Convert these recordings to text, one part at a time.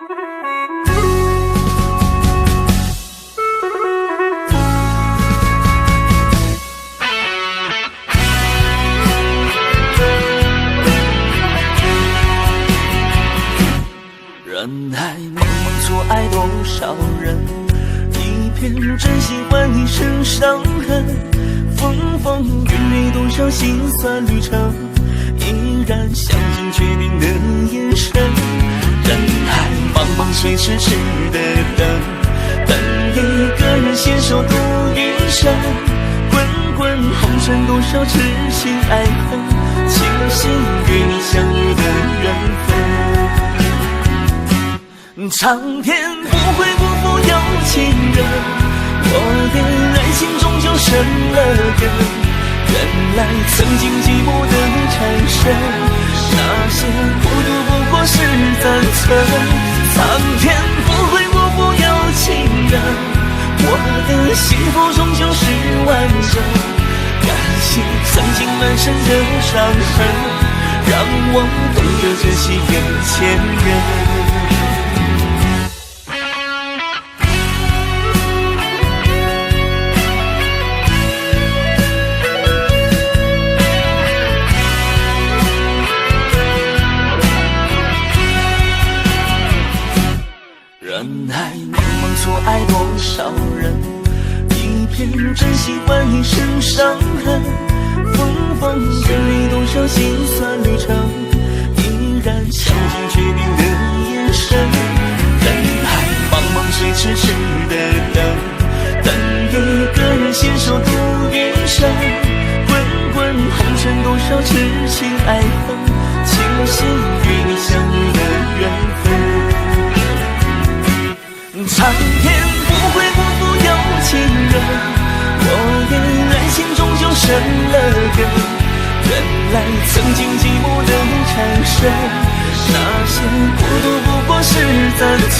人海茫茫，错爱多少人？一片真心换一生伤痕。风风雨雨，多少心酸旅程，依然相信确定的眼神。人海茫茫，谁痴痴的等？等一个人携手度一生。滚滚红尘，多少痴心爱恨，庆幸与你相遇的缘分。苍天不会辜负有情人，我的爱情终究生了根。原来曾经寂寞的缠身，那些孤独不过是暂存。苍天不会辜负有情人，我的幸福终究是完整。感谢曾经满身的伤痕，让我懂得珍惜眼前人。人海茫茫，错爱多少人？一片真心换一生伤痕。风风雨雨，多少心酸旅程，依然相信确定的眼神。人海茫茫，谁痴痴的等？等一个人携手度一生。滚滚红尘，多少痴情爱恨，庆幸与你相遇的缘分。苍天不会辜负有情人，我的爱情终究生了根。原来曾经寂寞的缠身，那些孤独不过是暂存。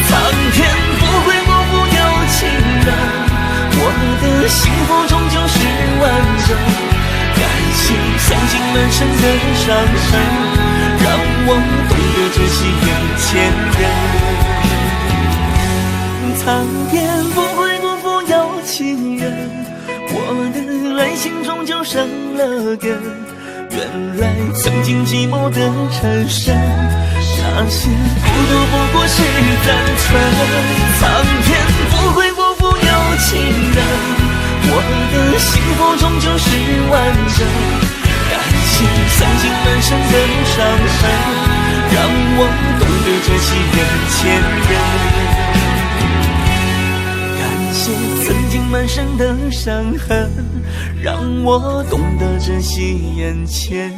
苍天不会辜负有情人，我的幸福终究是完整。感谢曾经满身的伤痕，让我懂得珍惜眼前人。苍天不会辜负有情人，我的爱情终究生了根。原来曾经寂寞的缠身，那些孤独不过是暂存。苍天不会辜负有情人，我的幸福终究是完整。感谢曾经满身的伤痕，让我懂得珍惜眼前人。曾经满身的伤痕，让我懂得珍惜眼前。